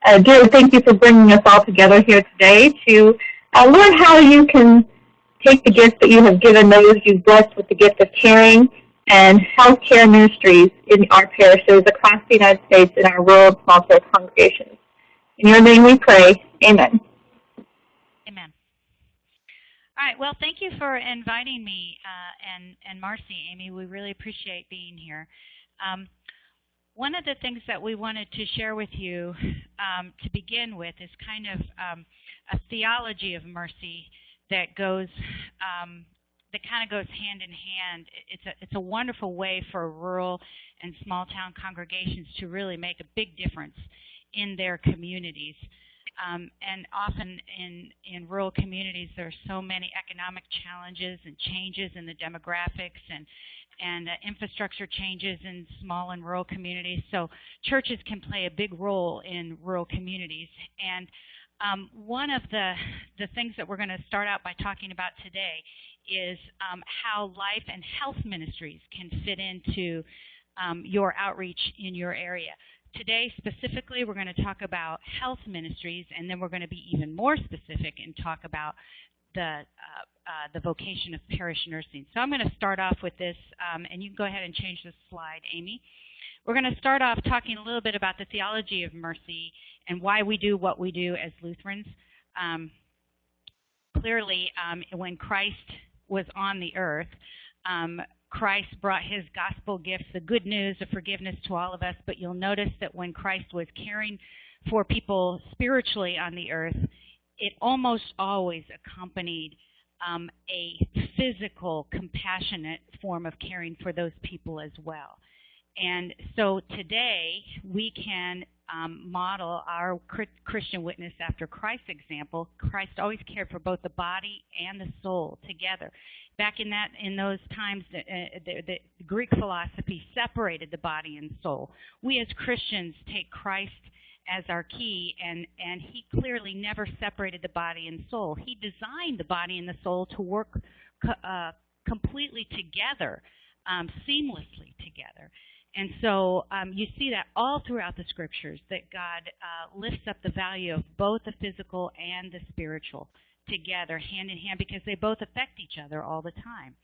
Dearly, thank you for bringing us all together here today to learn how you can take the gifts that you have given those you've blessed with the gift of caring and healthcare ministries in our parishes across the United States in our rural and small care congregations. In your name we pray. Amen. Amen. All right. Well, thank you for inviting me and Marcy, Amy. We really appreciate being here. One of the things that we wanted to share with you to begin with is kind of a theology of mercy that goes hand in hand. It's a wonderful way for rural and small town congregations to really make a big difference in their communities. And often in rural communities, there are so many economic challenges and changes in the demographics and infrastructure changes in small and rural communities. So churches can play a big role in rural communities. And one of the things that we're going to start out by talking about today is how life and health ministries can fit into your outreach in your area. Today, specifically, we're going to talk about health ministries, and then we're going to be even more specific and talk about the vocation of parish nursing. So I'm going to start off with this, and you can go ahead and change the slide, Amy. We're going to start off talking a little bit about the theology of mercy and why we do what we do as Lutherans. Clearly, when Christ was on the earth, Christ brought his gospel gifts, the good news of forgiveness to all of us, but you'll notice that when Christ was caring for people spiritually on the earth, it almost always accompanied a physical, compassionate form of caring for those people as well. And so today we can model our Christian witness after Christ's example. Christ always cared for both the body and the soul together. Back in those times, the Greek philosophy separated the body and soul. We as Christians take Christ as our key, and he clearly never separated the body and soul. He designed the body and the soul to work completely together, seamlessly together. And so you see that all throughout the Scriptures, that God lifts up the value of both the physical and the spiritual together, hand in hand, because they both affect each other all the time.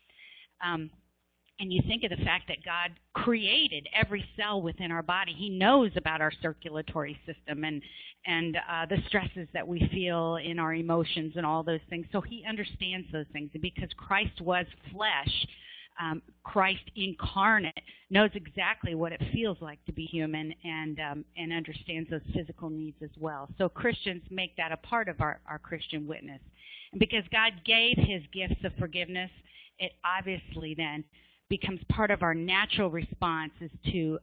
And you think of the fact that God created every cell within our body. He knows about our circulatory system and the stresses that we feel in our emotions and all those things. So he understands those things. And because Christ was flesh, Christ incarnate knows exactly what it feels like to be human and understands those physical needs as well. So Christians make that a part of our Christian witness. And because God gave his gifts of forgiveness, it obviously then becomes part of our natural response is to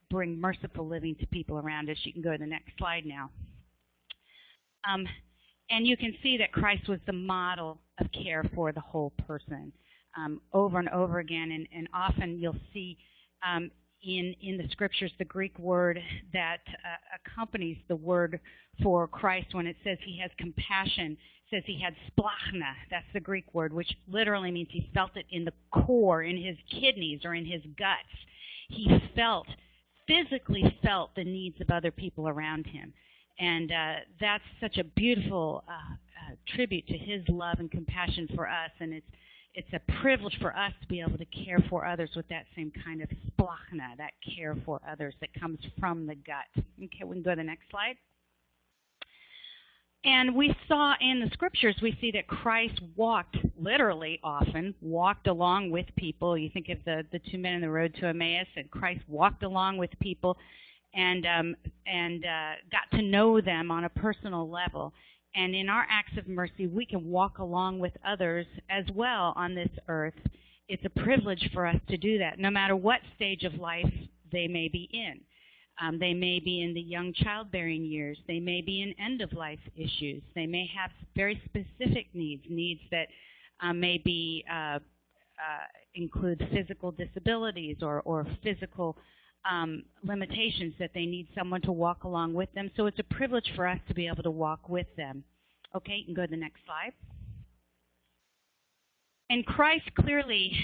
bring merciful living to people around us. You can go to the next slide now. And you can see that Christ was the model of care for the whole person. Over and over again, and often you'll see in the Scriptures the Greek word that accompanies the word for Christ when it says he has compassion. It says he had splachna. That's the Greek word, which literally means he felt it in the core, in his kidneys or in his guts. He physically felt the needs of other people around him. And that's such a beautiful tribute to his love and compassion for us, and it's a privilege for us to be able to care for others with that same kind of splachna, that care for others that comes from the gut. Okay, we can go to the next slide. And we saw in the Scriptures, we see that Christ walked, literally often, walked along with people. You think of the two men on the road to Emmaus, and Christ walked along with people and got to know them on a personal level. And in our acts of mercy, we can walk along with others as well on this earth. It's a privilege for us to do that, no matter what stage of life they may be in. They may be in the young childbearing years. They may be in end-of-life issues. They may have very specific needs that may be include physical disabilities or physical limitations that they need someone to walk along with them. So it's a privilege for us to be able to walk with them. Okay, you can go to the next slide. And Christ clearly,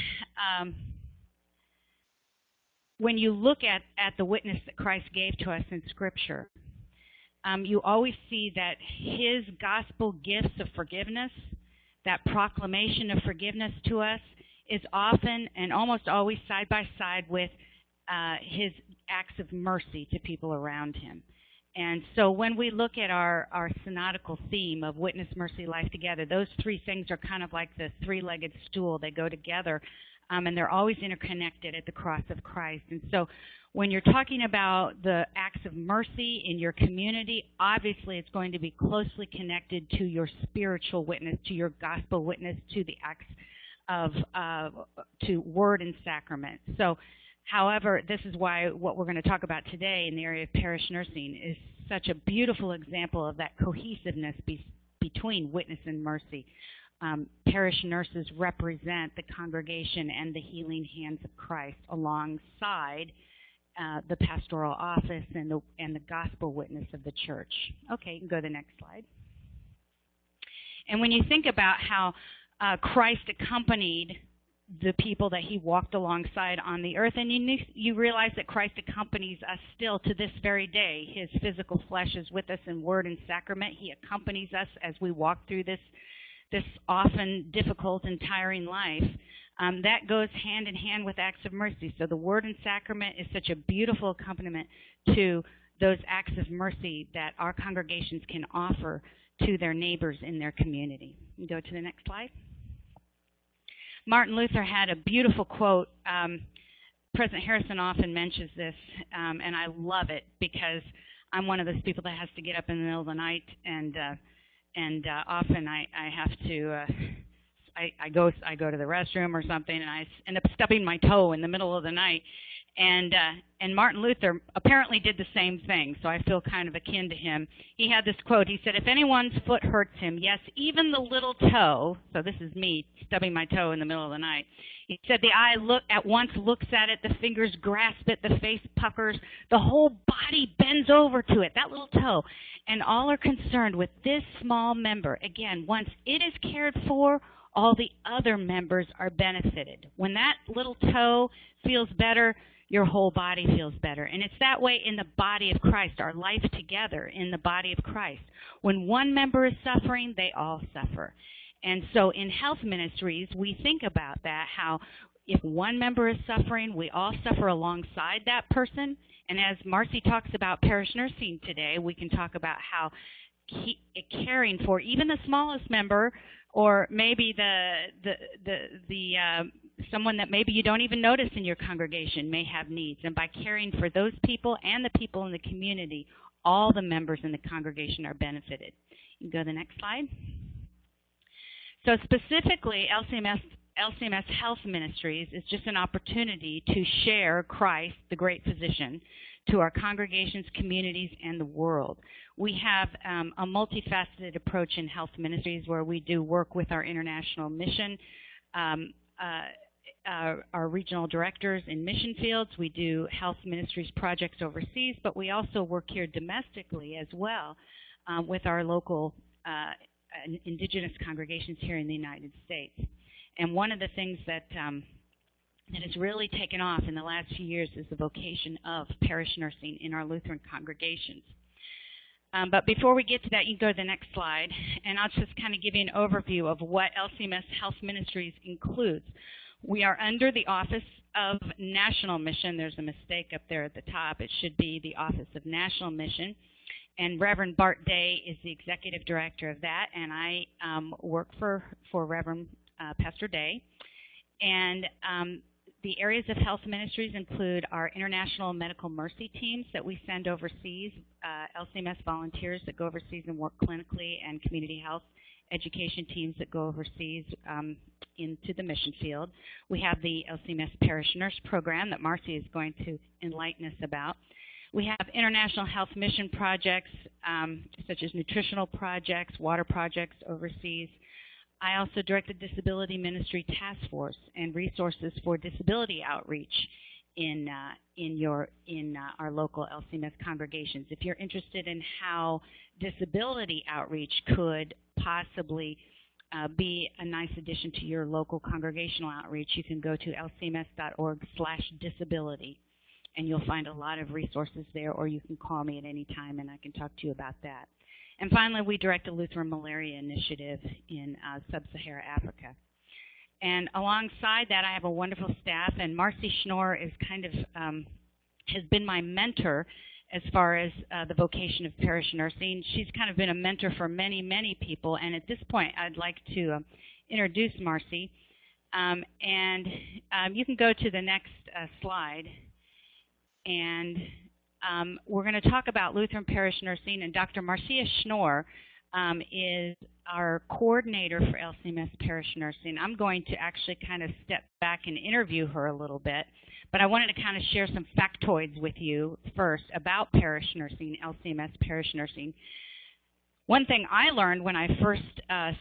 when you look at the witness that Christ gave to us in Scripture, you always see that his gospel gifts of forgiveness, that proclamation of forgiveness to us, is often and almost always side by side with his acts of mercy to people around him. And so when we look at our synodical theme of witness, mercy, life together, those three things are kind of like the three-legged stool. They go together, and they're always interconnected at the cross of Christ. And so when you're talking about the acts of mercy in your community, obviously it's going to be closely connected to your spiritual witness, to your gospel witness, to the acts of to word and sacrament. So, however, this is why what we're going to talk about today in the area of parish nursing is such a beautiful example of that cohesiveness between witness and mercy. Parish nurses represent the congregation and the healing hands of Christ alongside the pastoral office and the gospel witness of the church. Okay, you can go to the next slide. And when you think about how Christ accompanied the people that he walked alongside on the earth, and you realize that Christ accompanies us still to this very day. His physical flesh is with us in word and sacrament. He accompanies us as we walk through this often difficult and tiring life. That goes hand in hand with acts of mercy. So the word and sacrament is such a beautiful accompaniment to those acts of mercy that our congregations can offer to their neighbors in their community. You go to the next slide. Martin Luther had a beautiful quote. President Harrison often mentions this, and I love it because I'm one of those people that has to get up in the middle of the night, and often I have to. I go to the restroom or something, and I end up stubbing my toe in the middle of the night. And Martin Luther apparently did the same thing, so I feel kind of akin to him. He had this quote. He said, "If anyone's foot hurts him, yes, even the little toe," so this is me stubbing my toe in the middle of the night. He said, "The eye at once looks at it, the fingers grasp it, the face puckers, the whole body bends over to it," that little toe, "and all are concerned with this small member. Again, once it is cared for, all the other members are benefited." When that little toe feels better, your whole body feels better. And it's that way in the body of Christ, our life together in the body of Christ. When one member is suffering, they all suffer. And so in health ministries, we think about that, how if one member is suffering, we all suffer alongside that person. And as Marcy talks about parish nursing today, we can talk about how caring for even the smallest member, or maybe someone that maybe you don't even notice in your congregation may have needs. And by caring for those people and the people in the community, all the members in the congregation are benefited. You can go to the next slide. So specifically, LCMS Health Ministries is just an opportunity to share Christ, the great physician, to our congregations, communities, and the world. We have a multifaceted approach in health ministries where we do work with our international mission, our regional directors in mission fields. We do health ministries projects overseas, but we also work here domestically as well with our local indigenous congregations here in the United States. And one of the things that has really taken off in the last few years is the vocation of parish nursing in our Lutheran congregations. But before we get to that, you can go to the next slide, and I'll just kind of give you an overview of what LCMS Health Ministries includes. We are under the Office of National Mission. There's a mistake up there at the top. It should be the Office of National Mission. And Reverend Bart Day is the executive director of that, and I work for Reverend Pastor Day. And the areas of health ministries include our international medical mercy teams that we send overseas, LCMS volunteers that go overseas and work clinically, and community health education teams that go overseas into the mission field. We have the LCMS Parish Nurse program that Marcy is going to enlighten us about. We have international health mission projects such as nutritional projects, water projects overseas. I also direct the Disability Ministry Task Force and resources for disability outreach in our local LCMS congregations. If you're interested in how disability outreach could possibly be a nice addition to your local congregational outreach, you can go to lcms.org/disability. And you'll find a lot of resources there, or you can call me at any time and I can talk to you about that. And finally, we direct a Lutheran malaria initiative in sub-Saharan Africa. And alongside that, I have a wonderful staff, and Marcy Schnorr is kind of has been my mentor as far as the vocation of parish nursing. She's kind of been a mentor for many, many people, and at this point, I'd like to introduce Marcy. You can go to the next slide, and we're going to talk about Lutheran parish nursing, and Dr. Marcia Schnorr is our coordinator for LCMS parish nursing. I'm going to actually kind of step back and interview her a little bit, but I wanted to kind of share some factoids with you first about parish nursing, LCMS parish nursing. One thing I learned when I first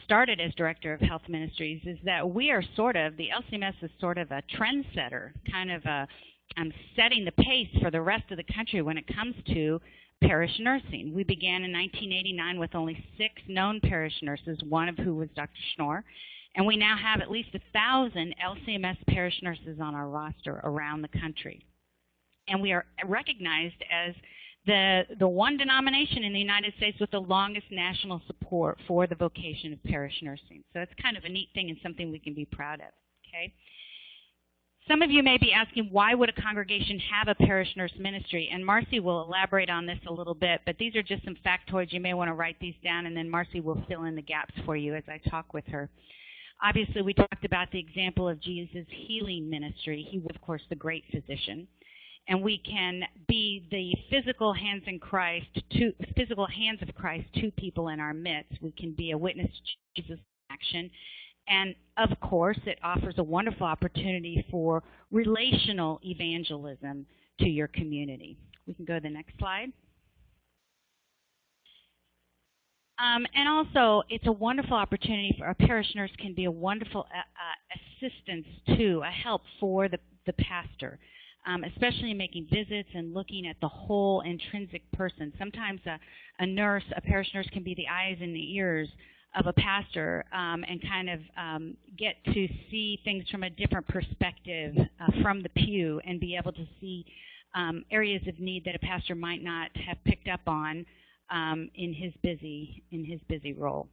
started as Director of Health Ministries is that we are the LCMS is sort of a trendsetter, kind of setting the pace for the rest of the country when it comes to parish nursing. We began in 1989 with only 6 known parish nurses, one of who was Dr. Schnorr, and we now have at least 1,000 LCMS parish nurses on our roster around the country. And we are recognized as the one denomination in the United States with the longest national support for the vocation of parish nursing. So it's kind of a neat thing and something we can be proud of. Okay. Some of you may be asking, why would a congregation have a parish nurse ministry? And Marcy will elaborate on this a little bit, but these are just some factoids. You may want to write these down, and then Marcy will fill in the gaps for you as I talk with her. Obviously, we talked about the example of Jesus' healing ministry. He was, of course, the great physician. And we can be the physical hands of Christ to people in our midst. We can be a witness to Jesus' action. And, of course, it offers a wonderful opportunity for relational evangelism to your community. We can go to the next slide. And also, it's a wonderful opportunity for a parish nurse can be a wonderful assistance to, a help for the pastor, especially in making visits and looking at the whole intrinsic person. Sometimes a parish nurse can be the eyes and the ears of a pastor and kind of get to see things from a different perspective from the pew and be able to see areas of need that a pastor might not have picked up on in his busy role.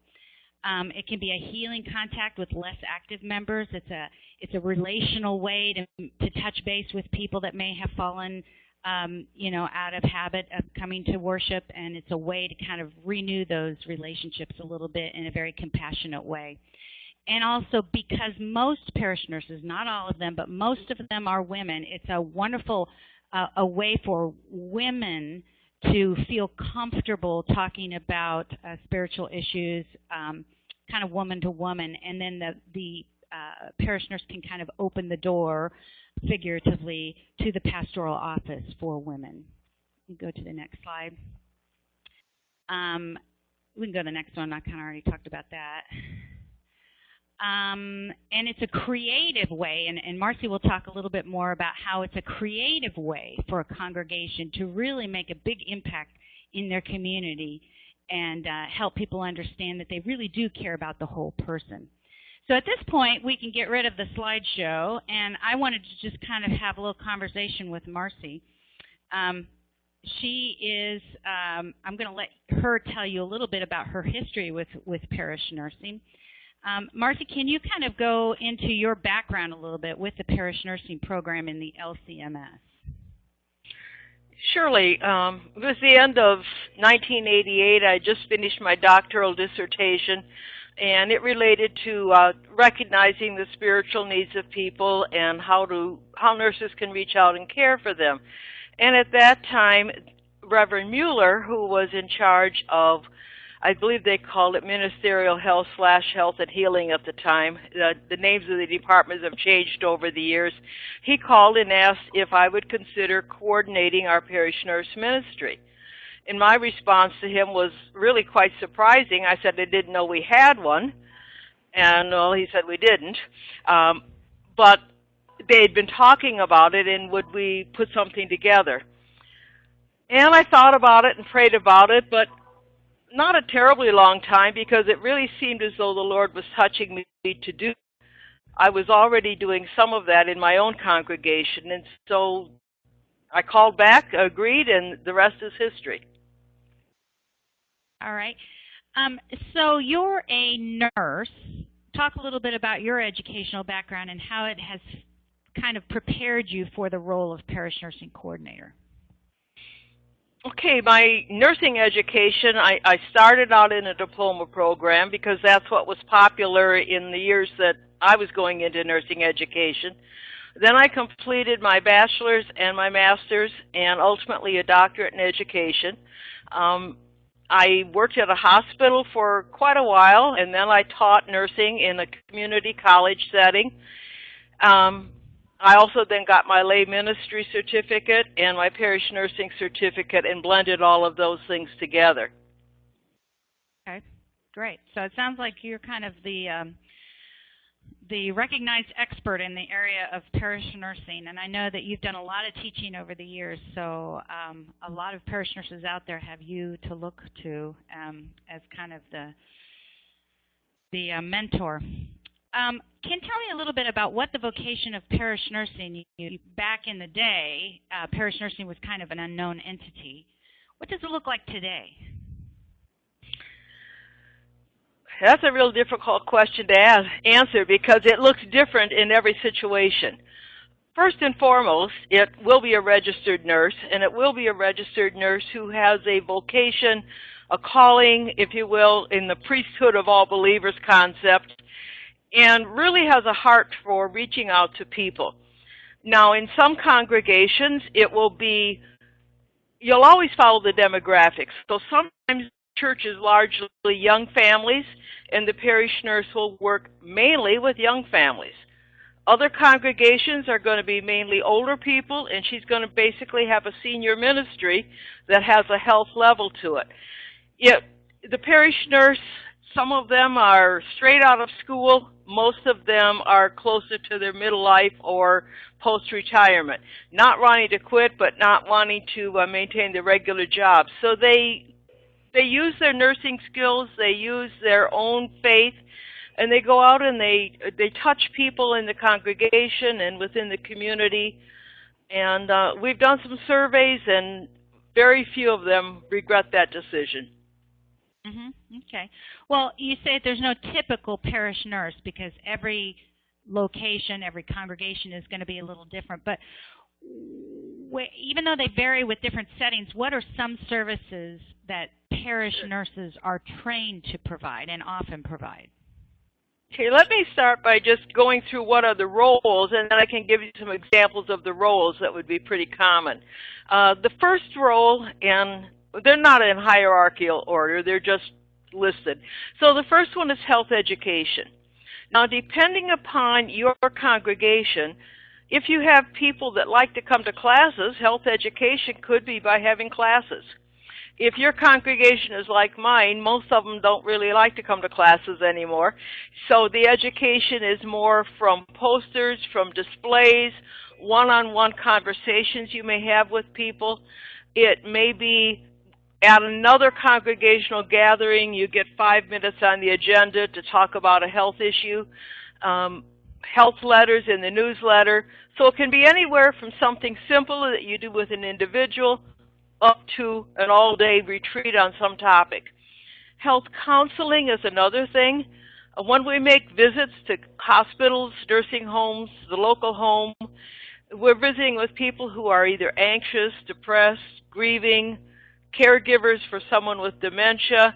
It can be a healing contact with less active members. It's a relational way to touch base with people that may have fallen out of habit of coming to worship, and it's a way to kind of renew those relationships a little bit in a very compassionate way. And also, because most parish nurses, not all of them, but most of them are women, it's a wonderful a way for women to feel comfortable talking about spiritual issues, kind of woman to woman, and then the parish nurse can kind of open the door figuratively to the pastoral office for women. You go to the next slide. We can go to the next one. I kind of already talked about that. And it's a creative way, and Marcy will talk a little bit more about how it's a creative way for a congregation to really make a big impact in their community and help people understand that they really do care about the whole person. So at this point, we can get rid of the slideshow, and I wanted to just kind of have a little conversation with Marcy. She is, I'm going to let her tell you a little bit about her history with parish nursing. Marcy, can you kind of go into your background a little bit with the parish nursing program in the LCMS? Surely. It was the end of 1988. I just finished my doctoral dissertation, and it related to recognizing the spiritual needs of people and how nurses can reach out and care for them. And at that time, Reverend Mueller, who was in charge of, I believe they called it Ministerial Health / Health and Healing at the time. The names of the departments have changed over the years. He called and asked if I would consider coordinating our parish nurse ministry. And my response to him was really quite surprising. I said I didn't know we had one. And, well, he said we didn't. But they had been talking about it, and would we put something together? And I thought about it and prayed about it, but not a terribly long time, because it really seemed as though the Lord was touching me to do. I was already doing some of that in my own congregation, and so I called back, agreed, and the rest is history. All right. So you're a nurse. Talk a little bit about your educational background and how it has kind of prepared you for the role of parish nursing coordinator. Okay, my nursing education, I started out in a diploma program because that's what was popular in the years that I was going into nursing education. Then I completed my bachelor's and my master's and ultimately a doctorate in education. I worked at a hospital for quite a while, and then I taught nursing in a community college setting. I also then got my lay ministry certificate and my parish nursing certificate and blended all of those things together. Okay, great. So it sounds like you're kind of the recognized expert in the area of parish nursing, and I know that you've done a lot of teaching over the years, so a lot of parish nurses out there have you to look to as kind of the mentor. Can you tell me a little bit about what the vocation of parish nursing, back in the day, parish nursing was kind of an unknown entity. What does it look like today? That's a real difficult question to answer because it looks different in every situation. First and foremost, it will be a registered nurse, and it will be a registered nurse who has a vocation, a calling, if you will, in the priesthood of all believers concept, and really has a heart for reaching out to people. Now, in some congregations, it will be, you'll always follow the demographics. So sometimes church is largely young families, and the parish nurse will work mainly with young families. Other congregations are going to be mainly older people, and she's going to basically have a senior ministry that has a health level to it. Yet the parish nurse, some of them are straight out of school. Most of them are closer to their middle life or post-retirement, not wanting to quit but not wanting to maintain their regular job. So they use their nursing skills, they use their own faith, and they go out and they touch people in the congregation and within the community. And we've done some surveys, and very few of them regret that decision. Okay. Well, you say there's no typical parish nurse because every location, every congregation is going to be a little different. But even though they vary with different settings, what are some services that parish nurses are trained to provide and often provide? Okay, let me start by just going through what are the roles, and then I can give you some examples of the roles that would be pretty common. The first role, and they're not in hierarchical order, they're just listed. So the first one is health education. Now, depending upon your congregation, if you have people that like to come to classes, health education could be by having classes. If your congregation is like mine, most of them don't really like to come to classes anymore. So the education is more from posters, from displays, one-on-one conversations you may have with people. It may be at another congregational gathering, you get 5 minutes on the agenda to talk about a health issue. Health letters in the newsletter. So it can be anywhere from something simple that you do with an individual up to an all-day retreat on some topic. Health counseling is another thing. When we make visits to hospitals, nursing homes, the local home, we're visiting with people who are either anxious, depressed, grieving, caregivers for someone with dementia.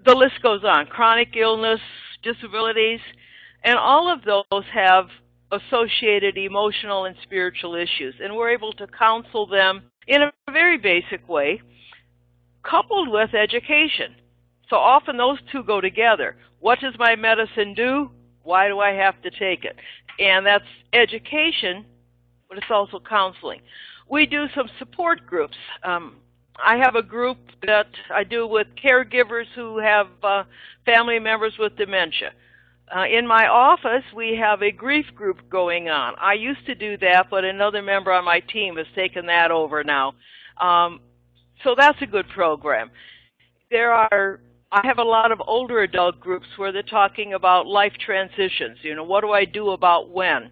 The list goes on. Chronic illness, disabilities, and all of those have associated emotional and spiritual issues. And we're able to counsel them in a very basic way, coupled with education. So often those two go together. What does my medicine do? Why do I have to take it? And that's education, but it's also counseling. We do some support groups. I have a group that I do with caregivers who have family members with dementia. In my office, we have a grief group going on. I used to do that, but another member on my team has taken that over now. So that's a good program. I have a lot of older adult groups where they're talking about life transitions. You know, what do I do about when?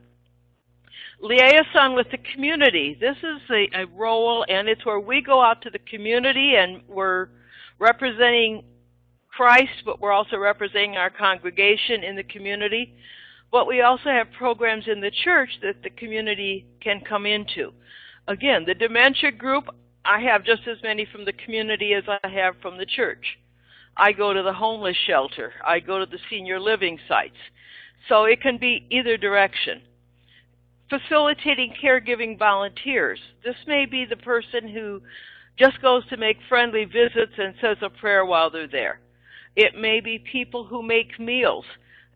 Liaison with the community. This is a role, and it's where we go out to the community, and we're representing Christ, but we're also representing our congregation in the community. But we also have programs in the church that the community can come into. Again, the dementia group, I have just as many from the community as I have from the church. I go to the homeless shelter. I go to the senior living sites. So it can be either direction. Facilitating caregiving volunteers. This may be the person who just goes to make friendly visits and says a prayer while they're there. It may be people who make meals.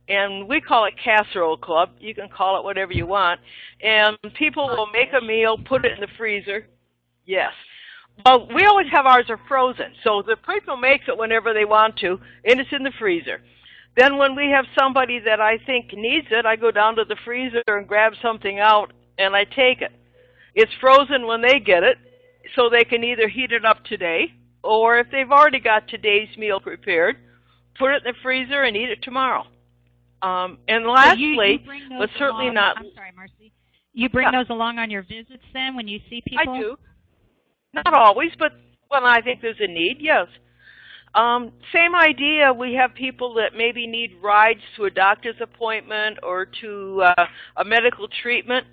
And we call it Casserole Club. You can call it whatever you want. And people will make a meal, put it in the freezer. Yes. Well, we always have ours are frozen. So the people makes it whenever they want to, and it's in the freezer. Then when we have somebody that I think needs it, I go down to the freezer and grab something out, and I take it. It's frozen when they get it, so they can either heat it up today, or if they've already got today's meal prepared, put it in the freezer and eat it tomorrow. And lastly, so but certainly along, not... I'm sorry, Marcy. You bring those along on your visits then when you see people? I do. Not always, but when I think there's a need, yes. Same idea. We have people that maybe need rides to a doctor's appointment or to a medical treatment,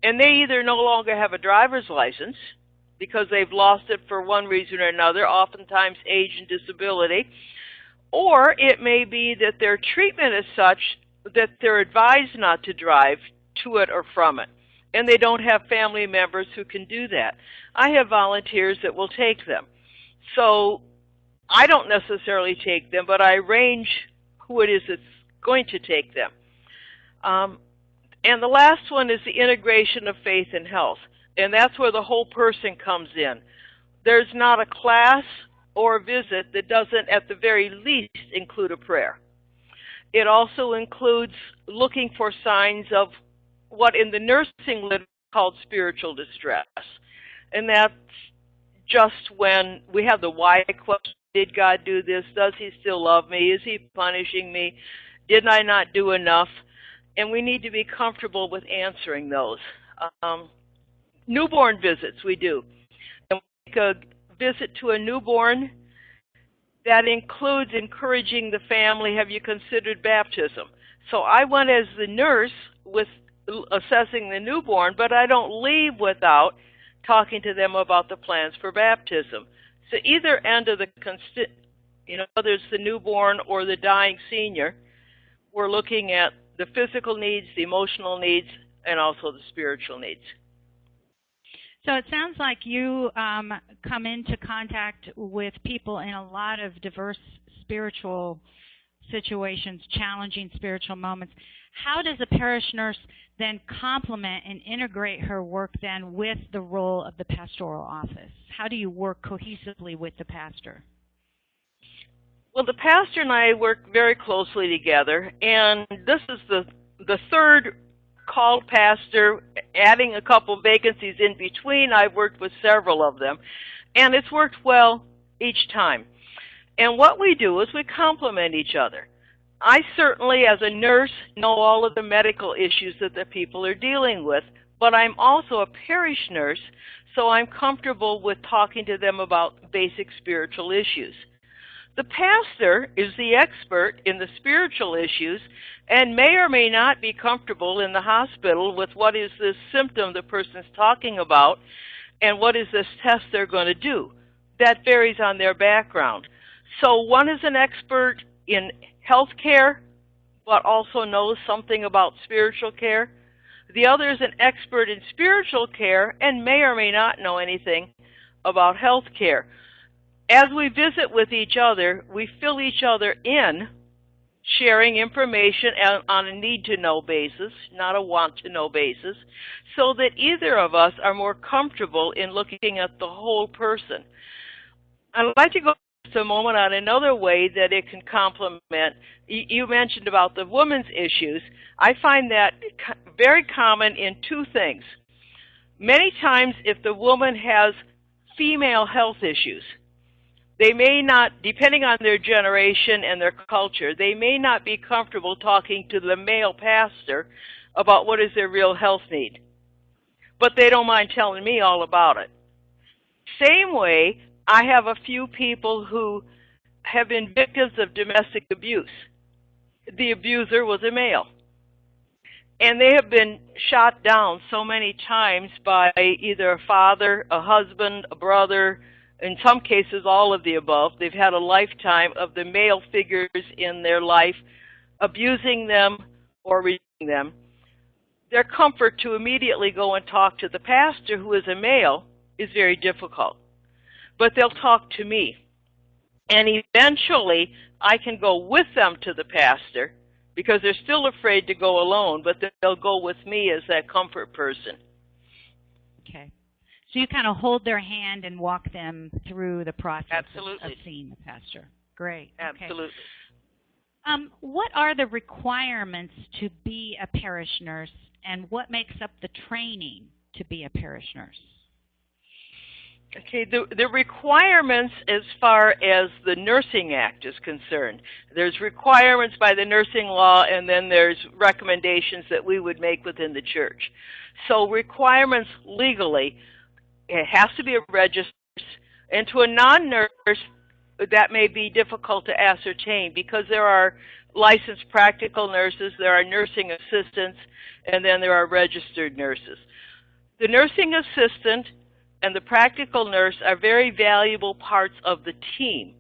and they either no longer have a driver's license because they've lost it for one reason or another, oftentimes age and disability, or it may be that their treatment is such that they're advised not to drive to it or from it, and they don't have family members who can do that. I have volunteers that will take them. So I don't necessarily take them, but I arrange who it is that's going to take them. And the last one is the integration of faith and health, and that's where the whole person comes in. There's not a class or a visit that doesn't, at the very least, include a prayer. It also includes looking for signs of what in the nursing literature is called spiritual distress. And that's just when we have the why question. Did God do this? Does he still love me? Is he punishing me? Did I not do enough? And we need to be comfortable with answering those. Newborn visits we do. And we make a visit to a newborn. That includes encouraging the family, have you considered baptism? So I went as the nurse with assessing the newborn, but I don't leave without talking to them about the plans for baptism. So either end of the, whether it's the newborn or the dying senior, we're looking at the physical needs, the emotional needs, and also the spiritual needs. So it sounds like you come into contact with people in a lot of diverse spiritual situations, challenging spiritual moments. How does a parish nurse then complement and integrate her work then with the role of the pastoral office? How do you work cohesively with the pastor? Well, the pastor and I work very closely together, and this is the third called pastor, adding a couple vacancies in between. I've worked with several of them, and it's worked well each time. And what we do is we complement each other. I certainly, as a nurse, know all of the medical issues that the people are dealing with, but I'm also a parish nurse, so I'm comfortable with talking to them about basic spiritual issues. The pastor is the expert in the spiritual issues and may or may not be comfortable in the hospital with what is this symptom the person's talking about and what is this test they're going to do. That varies on their background. So one is an expert in health care, but also knows something about spiritual care. The other is an expert in spiritual care and may or may not know anything about health care. As we visit with each other, we fill each other in, sharing information on a need-to-know basis, not a want-to-know basis, so that either of us are more comfortable in looking at the whole person. I'd like to go just a moment on another way that it can complement. You mentioned about the women's issues. I find that very common in two things. Many times if the woman has female health issues, they may not, depending on their generation and their culture, they may not be comfortable talking to the male pastor about what is their real health need. but they don't mind telling me all about it. Same way, I have a few people who have been victims of domestic abuse. The abuser was a male. And they have been shot down so many times by either a father, a husband, a brother, in some cases all of the above. They've had a lifetime of the male figures in their life abusing them or rejecting them. Their comfort to immediately go and talk to the pastor, who is a male, is very difficult. But they'll talk to me. And eventually, I can go with them to the pastor, because they're still afraid to go alone, but they'll go with me as that comfort person. Okay. So you kind of hold their hand and walk them through the process of seeing the pastor. Great. Absolutely. Okay. What are the requirements to be a parish nurse, and what makes up the training to be a parish nurse? Okay, the requirements as far as the Nursing Act is concerned. There's requirements by the nursing law, and then there's recommendations that we would make within the church. So requirements legally, it has to be a registered nurse, and to a non-nurse, that may be difficult to ascertain because there are licensed practical nurses, there are nursing assistants, and then there are registered nurses. The nursing assistant and the practical nurse are very valuable parts of the team,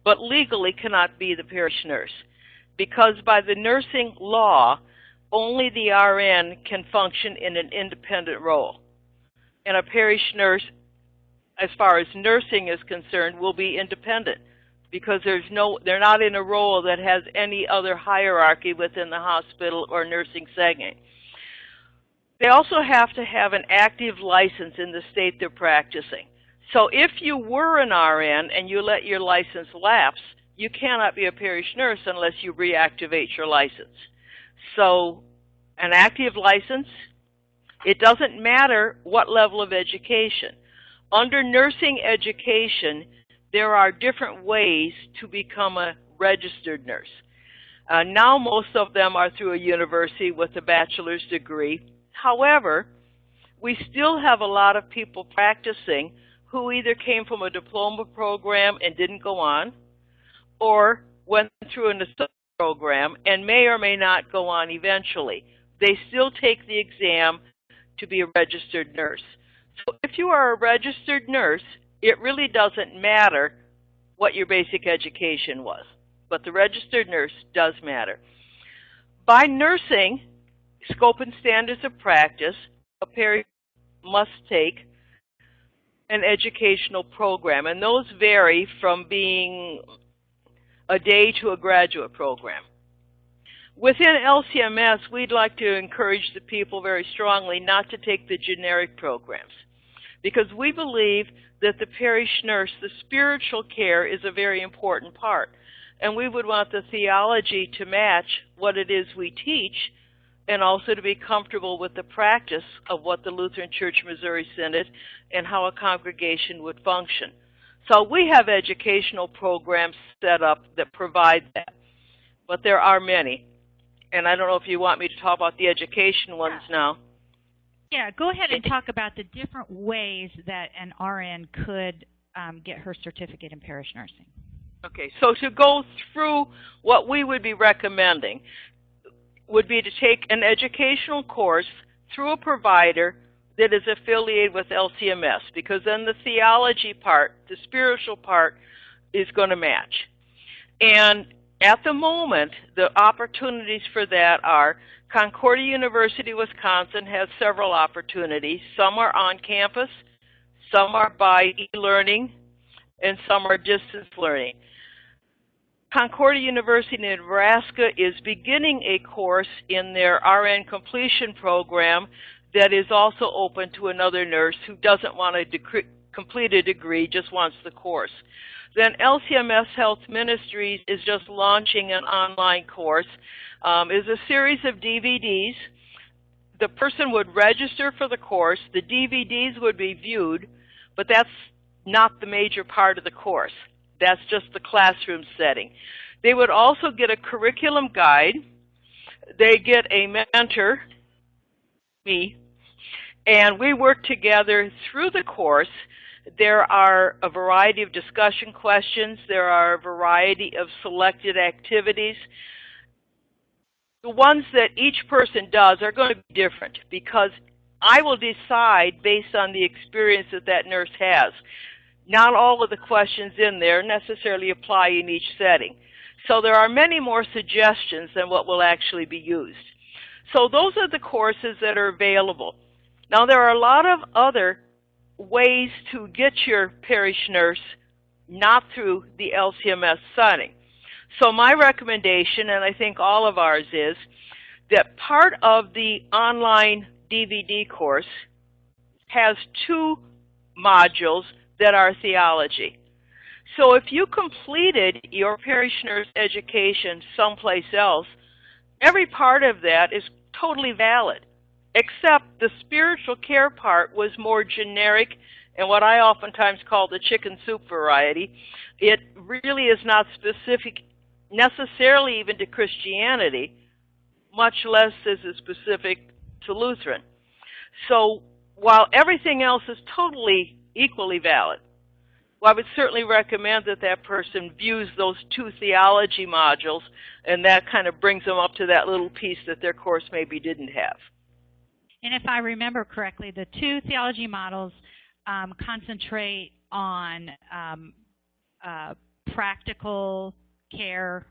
but legally cannot be the parish nurse, because by the nursing law, only the RN can function in an independent role. And a parish nurse, as far as nursing is concerned, will be independent, because they're not in a role that has any other hierarchy within the hospital or nursing segment. They also have to have an active license in the state they're practicing. So if you were an RN and you let your license lapse, you cannot be a parish nurse unless you reactivate your license. So an active license, it doesn't matter what level of education. Under nursing education, there are different ways to become a registered nurse. Now most of them are through a university with a bachelor's degree. However, we still have a lot of people practicing who either came from a diploma program and didn't go on, or went through an associate program and may or may not go on eventually. They still take the exam to be a registered nurse. So if you are a registered nurse, it really doesn't matter what your basic education was, but the registered nurse does matter. By nursing, scope and standards of practice, a parish must take an educational program, and those vary from being a day to a graduate program. Within LCMS, we'd like to encourage the people very strongly not to take the generic programs, because we believe that the parish nurse, the spiritual care, is a very important part, and we would want the theology to match what it is we teach, and also to be comfortable with the practice of what the Lutheran Church Missouri Synod and how a congregation would function. So we have educational programs set up that provide that, but there are many. And I don't know if you want me to talk about the education ones now. Yeah, go ahead and talk about the different ways that an RN could get her certificate in parish nursing. Okay, so to go through what we would be recommending would be to take an educational course through a provider that is affiliated with LCMS, because then the theology part, the spiritual part, is going to match. And at the moment, the opportunities for that are Concordia University, Wisconsin has several opportunities. Some are on campus, some are by e-learning, and some are distance learning. Concordia University in Nebraska is beginning a course in their RN completion program that is also open to another nurse who doesn't want to complete a degree, just wants the course. Then LCMS Health Ministries is just launching an online course. It's a series of DVDs. The person would register for the course. The DVDs would be viewed, but that's not the major part of the course. That's just the classroom setting. They would also get a curriculum guide. They get a mentor, me, And we work together through the course. There are a variety of discussion questions. There are a variety of selected activities. The ones that each person does are going to be different because I will decide based on the experience that that nurse has. Not all of the questions in there necessarily apply in each setting. So there are many more suggestions than what will actually be used. So those are the courses that are available. Now there are a lot of other ways to get your parish nurse not through the LCMS setting. So my recommendation, and I think all of ours, is that part of the online DVD course has 2 modules that are theology. So if you completed your parish nurse education someplace else, every part of that is totally valid, except the spiritual care part was more generic and what I oftentimes call the chicken soup variety. It really is not specific necessarily even to Christianity, much less is it specific to Lutheran. So while everything else is totally equally valid, well, I would certainly recommend that that person views those 2 theology modules, and that kind of brings them up to that little piece that their course maybe didn't have. And if I remember correctly, the 2 theology models concentrate on practical care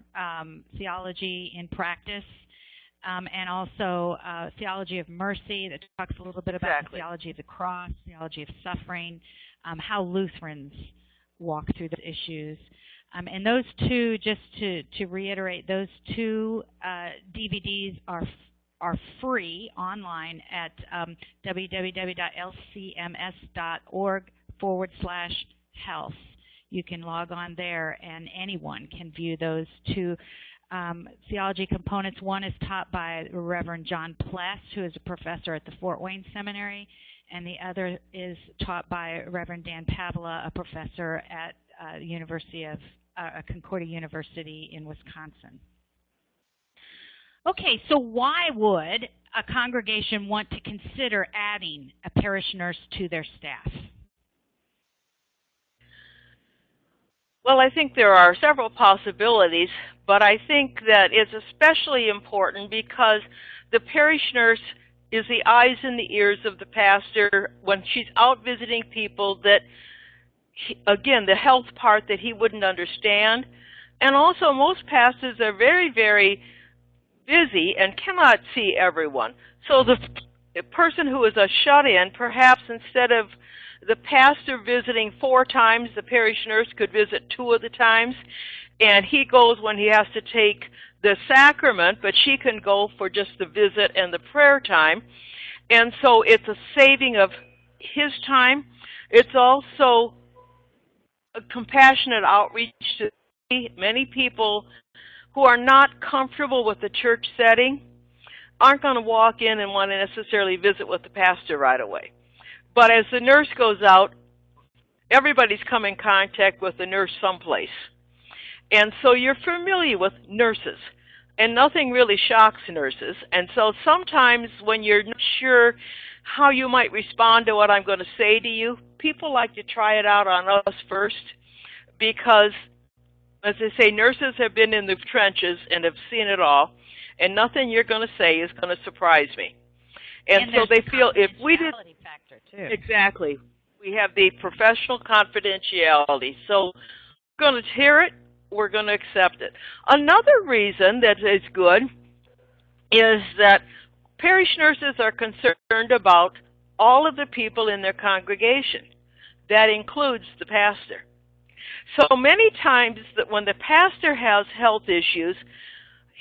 theology in practice, and also Theology of Mercy that talks a little bit about the theology of the cross, theology of suffering, how Lutherans walk through the issues. And those 2, just to reiterate, those 2 DVDs are free online at www.lcms.org/health. You can log on there and anyone can view those 2 theology components. One is taught by Reverend John Pless, who is a professor at the Fort Wayne Seminary, and the other is taught by Reverend Dan Pavla, a professor at Concordia University in Wisconsin. Okay, so why would a congregation want to consider adding a parish nurse to their staff? Well, I think there are several possibilities, but I think that it's especially important because the parish nurse is the eyes and the ears of the pastor when she's out visiting people that, again, the health part that he wouldn't understand. And also most pastors are very, very busy and cannot see everyone. So the person who is a shut-in, perhaps instead of the pastor visiting 4 times, the parish nurse could visit 2 of the times, and he goes when he has to take the sacrament, but she can go for just the visit and the prayer time. And so it's a saving of his time. It's also a compassionate outreach to many people who are not comfortable with the church setting, aren't going to walk in and want to necessarily visit with the pastor right away. But as the nurse goes out, everybody's come in contact with the nurse someplace. And so you're familiar with nurses, and nothing really shocks nurses. And so sometimes when you're not sure how you might respond to what I'm going to say to you, people like to try it out on us first because, as they say, nurses have been in the trenches and have seen it all, and nothing you're going to say is going to surprise me. And so they feel if we did factor too. Exactly, we have the professional confidentiality. So we're going to hear it, we're going to accept it. Another reason that is good is that parish nurses are concerned about all of the people in their congregation. That includes the pastor. So many times that when the pastor has health issues,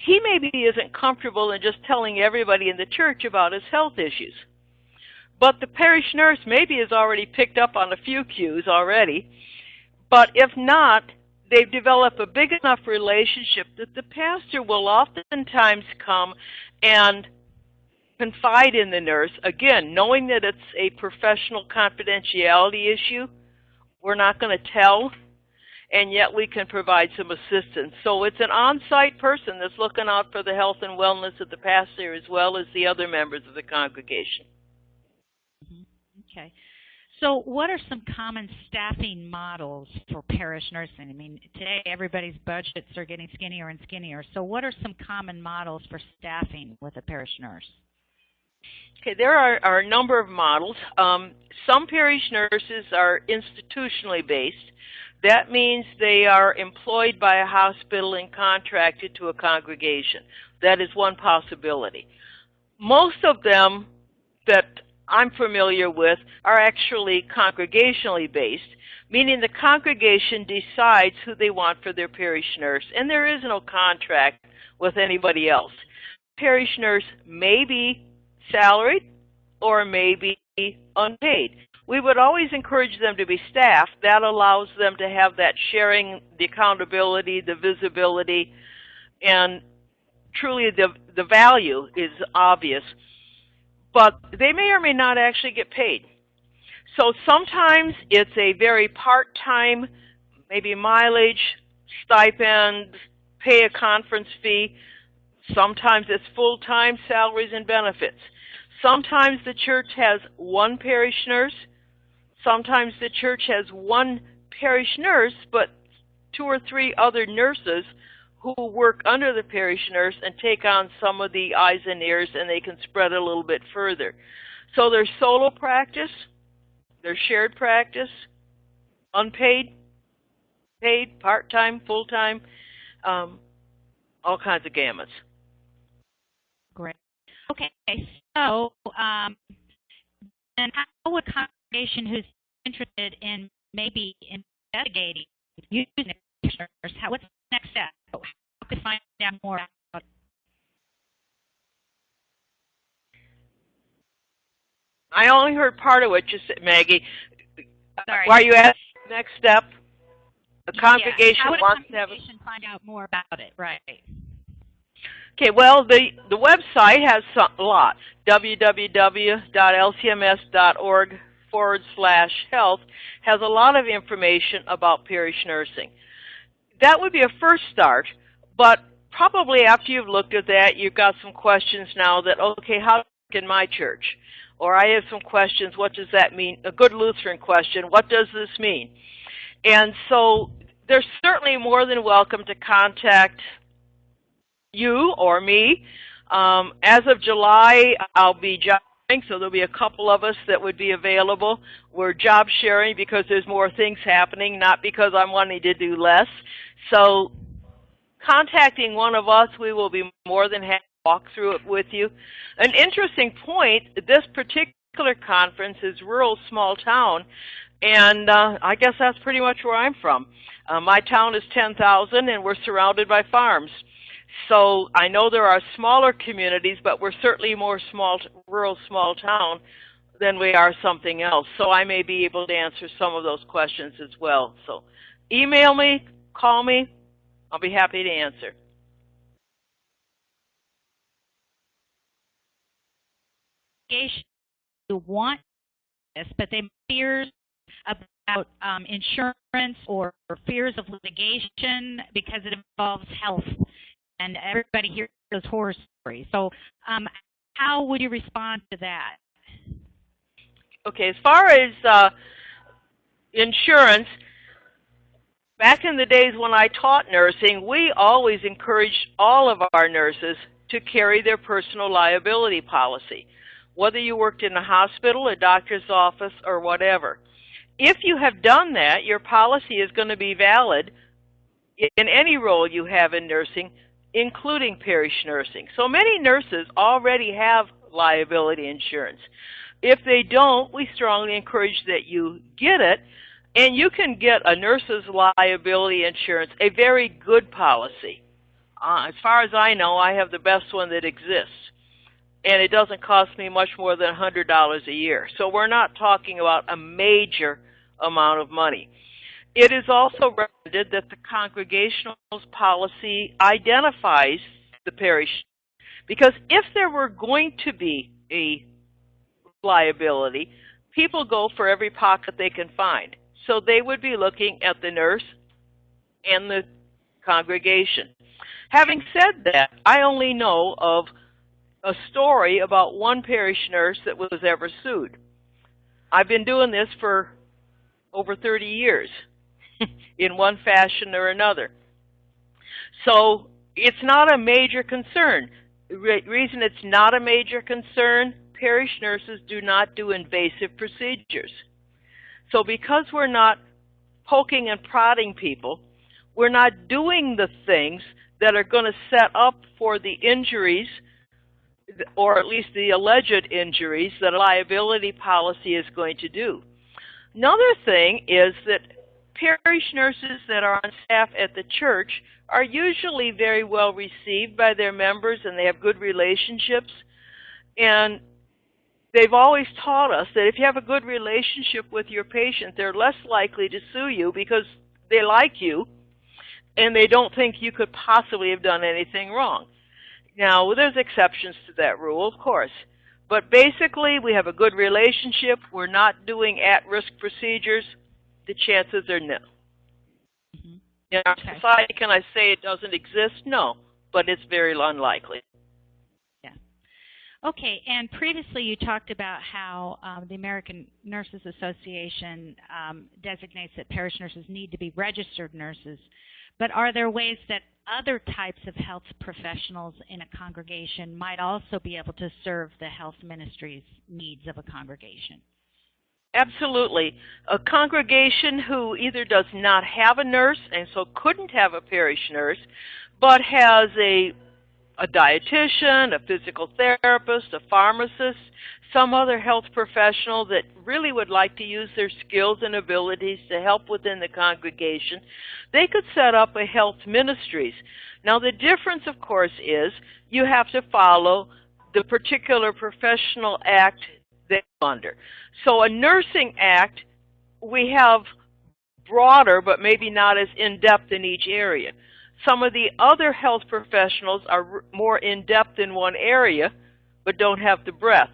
he maybe isn't comfortable in just telling everybody in the church about his health issues. But the parish nurse maybe has already picked up on a few cues already. But if not, they've developed a big enough relationship that the pastor will oftentimes come and confide in the nurse, again, knowing that it's a professional confidentiality issue. We're not going to tell, and yet we can provide some assistance. So it's an on-site person that's looking out for the health and wellness of the pastor as well as the other members of the congregation. Okay. So what are some common staffing models for parish nursing? I mean, today everybody's budgets are getting skinnier and skinnier. So what are some common models for staffing with a parish nurse? Okay, there are a number of models. Some parish nurses are institutionally based. That means they are employed by a hospital and contracted to a congregation. That is one possibility. Most of them that I'm familiar with are actually congregationally based, meaning the congregation decides who they want for their parish nurse, and there is no contract with anybody else. Parish nurse may be salaried or may be unpaid. We would always encourage them to be staffed. That allows them to have that sharing, the accountability, the visibility, and truly the value is obvious. But they may or may not actually get paid. So sometimes it's a very part-time, maybe mileage, stipend, pay a conference fee. Sometimes it's full-time salaries and benefits. Sometimes the church has one parish nurse. Sometimes the church has one parish nurse, but 2 or 3 other nurses who work under the parish nurse and take on some of the eyes and ears, and they can spread a little bit further. So there's solo practice, there's shared practice, unpaid, paid, part-time, full-time, all kinds of gamuts. Great. Okay, so and how would a congregation who's interested in maybe investigating using a parish nurse, what's the next step? How can find out more about it? I only heard part of what you said, Maggie. Sorry. Why are you asking the next step? A congregation how would wants a to have congregation find out more about it, right? Okay, well, the website has a lot. www.lcms.org/health has a lot of information about parish nursing. That would be a first start, but probably after you've looked at that, you've got some questions now that, okay, how in my church? Or I have some questions, what does that mean? A good Lutheran question, what does this mean? And so they're certainly more than welcome to contact you or me. As of July, I'll be job sharing, so there'll be a couple of us that would be available. We're job sharing because there's more things happening, not because I'm wanting to do less. So contacting one of us, we will be more than happy to walk through it with you. An interesting point, this particular conference is rural, small town, and I guess that's pretty much where I'm from. My town is 10,000, and we're surrounded by farms. So I know there are smaller communities, but we're certainly more rural, small town than we are something else. So I may be able to answer some of those questions as well. So email me, call me. I'll be happy to answer. You want this, but they have fears about insurance or fears of litigation because it involves health. And everybody hears those horror stories. So how would you respond to that? Okay, as far as insurance, back in the days when I taught nursing, we always encouraged all of our nurses to carry their personal liability policy, whether you worked in a hospital, a doctor's office, or whatever. If you have done that, your policy is going to be valid in any role you have in nursing, including parish nursing. So many nurses already have liability insurance. If they don't, we strongly encourage that you get it, and you can get a nurse's liability insurance, a very good policy. As far as I know, I have the best one that exists, and it doesn't cost me much more than $100 a year. So we're not talking about a major amount of money. It is also recommended that the congregational policy identifies the parish, because if there were going to be a liability, people go for every pocket they can find. So they would be looking at the nurse and the congregation. Having said that, I only know of a story about one parish nurse that was ever sued. I've been doing this for over 30 years in one fashion or another. So it's not a major concern. The reason it's not a major concern, parish nurses do not do invasive procedures. So because we're not poking and prodding people, we're not doing the things that are going to set up for the injuries, or at least the alleged injuries, that a liability policy is going to do. Another thing is that parish nurses that are on staff at the church are usually very well received by their members, and they have good relationships. And they've always taught us that if you have a good relationship with your patient, they're less likely to sue you because they like you and they don't think you could possibly have done anything wrong. Now, there's exceptions to that rule, of course. But basically, we have a good relationship. We're not doing at-risk procedures. The chances are nil. Mm-hmm. In our society, can I say it doesn't exist? No, but it's very unlikely. Yeah. Okay, and previously you talked about how the American Nurses Association designates that parish nurses need to be registered nurses. But are there ways that other types of health professionals in a congregation might also be able to serve the health ministry's needs of a congregation? Absolutely. A congregation who either does not have a nurse and so couldn't have a parish nurse, but has a dietitian, a physical therapist, a pharmacist, some other health professional that really would like to use their skills and abilities to help within the congregation, they could set up a health ministries. Now the difference, of course, is you have to follow the particular professional act they're under. So a nursing act, we have broader but maybe not as in-depth in each area. Some of the other health professionals are more in-depth in one area but don't have the breadth.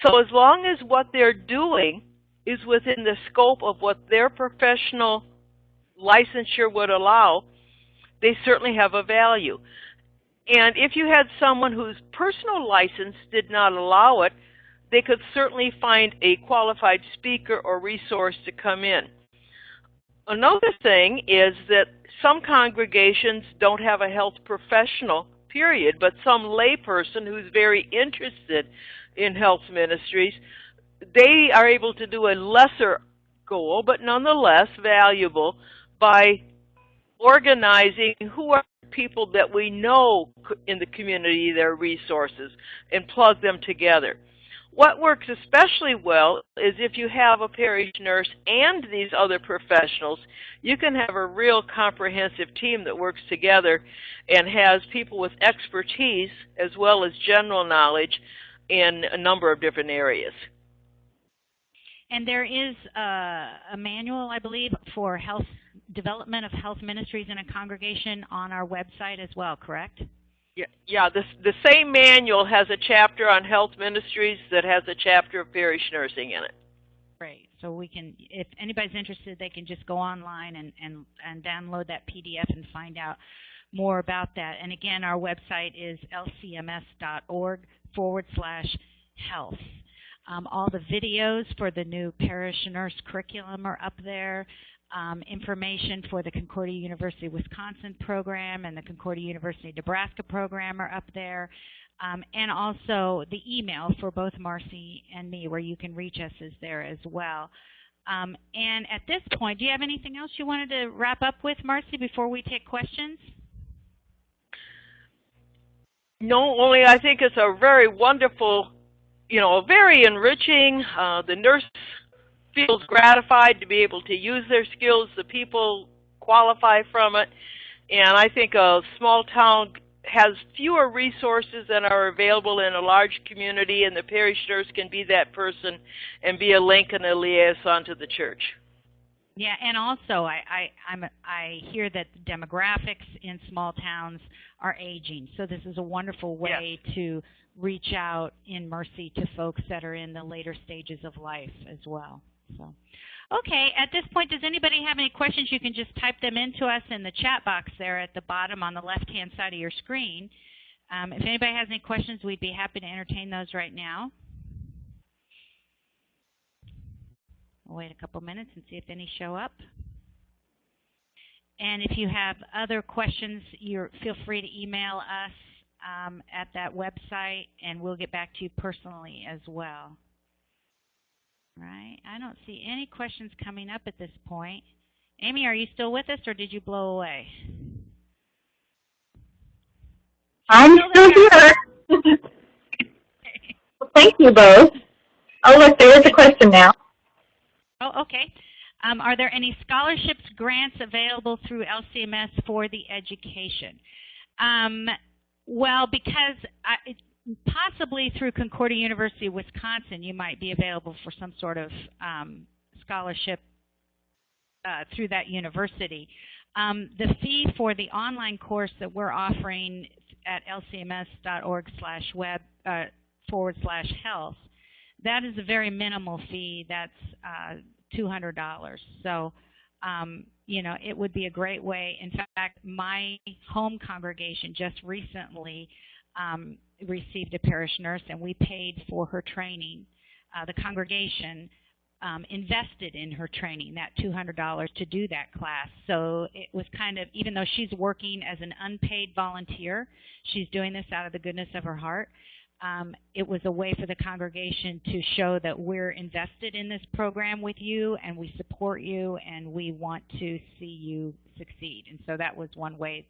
So as long as what they're doing is within the scope of what their professional licensure would allow, they certainly have a value. And if you had someone whose personal license did not allow it, they could certainly find a qualified speaker or resource to come in. Another thing is that some congregations don't have a health professional, period, but some layperson who's very interested in health ministries, they are able to do a lesser goal, but nonetheless valuable, by organizing who are people that we know in the community, their resources, and plug them together. What works especially well is if you have a parish nurse and these other professionals, you can have a real comprehensive team that works together and has people with expertise as well as general knowledge in a number of different areas. And there is a manual, I believe, for health development of health ministries in a congregation on our website as well, correct? Yeah. The same manual has a chapter on health ministries that has a chapter of parish nursing in it. Great. So we can, if anybody's interested, they can just go online and download that PDF and find out more about that. And again, our website is lcms.org/health. All the videos for the new parish nurse curriculum are up there. Information for the Concordia University Wisconsin program and the Concordia University Nebraska program are up there. And also the email for both Marcy and me where you can reach us is there as well. And at this point, do you have anything else you wanted to wrap up with, Marcy, before we take questions? No, only I think it's a very wonderful, very enriching. The nurse feels gratified to be able to use their skills. The people qualify from it. And I think a small town has fewer resources than are available in a large community, and the parish nurse can be that person and be a link and a liaison to the church. Yeah, and also I hear that the demographics in small towns are aging, so this is a wonderful way to reach out in mercy to folks that are in the later stages of life as well. So, okay, at this point, does anybody have any questions? You can just type them into us in the chat box there at the bottom on the left-hand side of your screen. If anybody has any questions, we'd be happy to entertain those right now. We'll wait a couple minutes and see if any show up. And if you have other questions, feel free to email us at that website, and we'll get back to you personally as well. Right? I don't see any questions coming up at this point. Amy, are you still with us, or did you blow away? I'm still here. Well, thank you both. Oh, look, there is a question now. Oh, okay. Are there any scholarships, grants available through LCMS for the education? Well, because possibly through Concordia University of Wisconsin, you might be available for some sort of scholarship through that university. The fee for the online course that we're offering at lcms.org/web/health, that is a very minimal fee. That's $200. So, you know, it would be a great way. In fact, my home congregation just recently received a parish nurse, and we paid for her training. The congregation invested in her training, that $200 to do that class. So it was kind of, even though she's working as an unpaid volunteer, she's doing this out of the goodness of her heart. It was a way for the congregation to show that we're invested in this program with you, and we support you, and we want to see you succeed. And so that was one way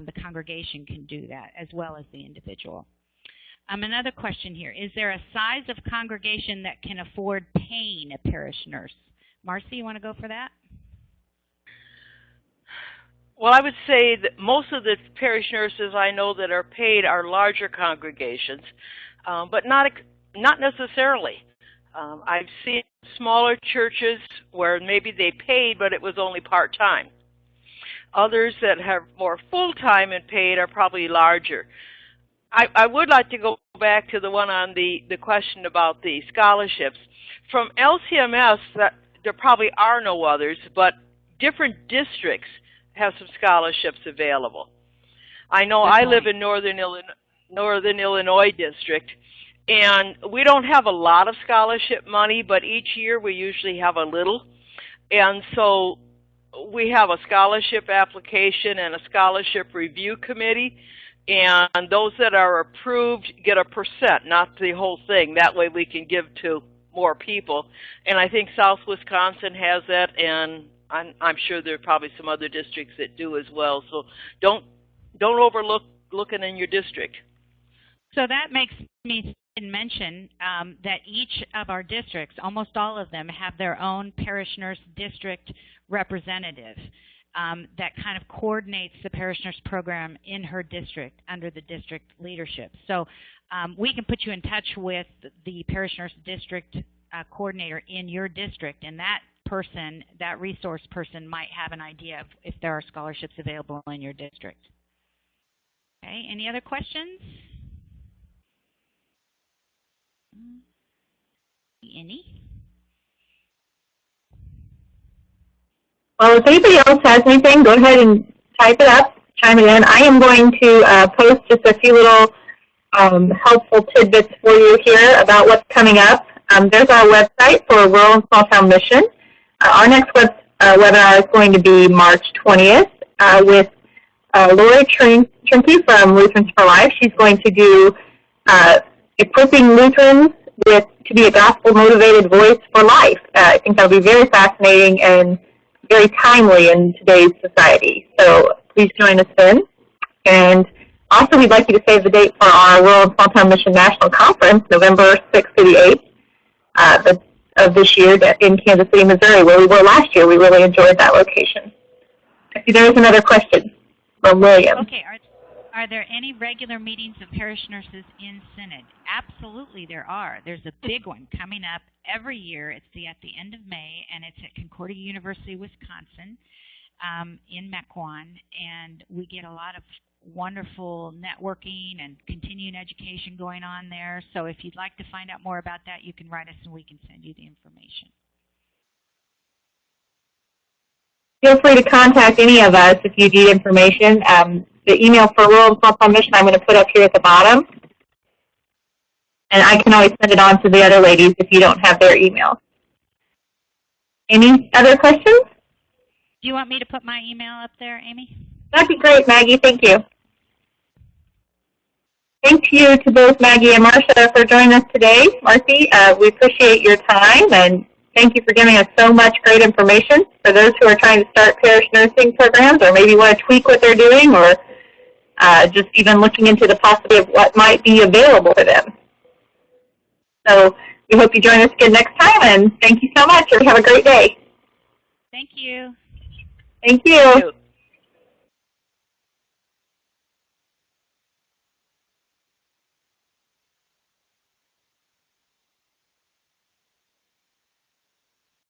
the congregation can do that, as well as the individual. Another question here. Is there a size of congregation that can afford paying a parish nurse? Marcy, you want to go for that? Well, I would say that most of the parish nurses I know that are paid are larger congregations, but not necessarily. I've seen smaller churches where maybe they paid, but it was only part-time. Others that have more full-time and paid are probably larger. I would like to go back to the one on the question about the scholarships. From LCMS, there probably are no others, but different districts have some scholarships available. I know I live in Northern Illinois district, and we don't have a lot of scholarship money, but each year we usually have a little. And so we have a scholarship application and a scholarship review committee, and those that are approved get a %, not the whole thing. That way we can give to more people. And I think South Wisconsin has that, and I'm sure there are probably some other districts that do as well. So don't overlook looking in your district. So that makes me mention that each of our districts, almost all of them, have their own parish nurse district representative that kind of coordinates the parish nurse program in her district under the district leadership. So we can put you in touch with the parish nurse district coordinator in your district, and that person, that resource person, might have an idea of if there are scholarships available in your district. Okay, any other questions? Any? Well, if anybody else has anything, go ahead and type it up, chime it in. I am going to post just a few little helpful tidbits for you here about what's coming up. There's our website for Rural and Small Town Mission. Our next webinar is going to be March 20th with Lori Trinke from Lutherans for Life. She's going to do equipping Lutherans to be a gospel-motivated voice for life. I think that'll be very fascinating and very timely in today's society. So please join us then. And also, we'd like you to save the date for our Rural and Small Town Mission National Conference, November 6th through the 8th of this year in Kansas City, Missouri, where we were last year. We really enjoyed that location. I see there is another question from William. Okay. Are there any regular meetings of parish nurses in Synod? Absolutely there are. There's a big one coming up every year. It's at the end of May, and it's at Concordia University, Wisconsin, in Mequon, and we get a lot of wonderful networking and continuing education going on there. So if you'd like to find out more about that, you can write us and we can send you the information. Feel free to contact any of us if you need information. The email for Rural and Small Town Mission I'm going to put up here at the bottom. And I can always send it on to the other ladies if you don't have their email. Any other questions? Do you want me to put my email up there, Amy? That'd be great, Maggie. Thank you. Thank you to both Maggie and Marcia for joining us today. Marcy, we appreciate your time, and thank you for giving us so much great information for those who are trying to start parish nursing programs or maybe want to tweak what they're doing or just even looking into the possibility of what might be available for them. So we hope you join us again next time, and thank you so much. Have a great day. Thank you. Thank you.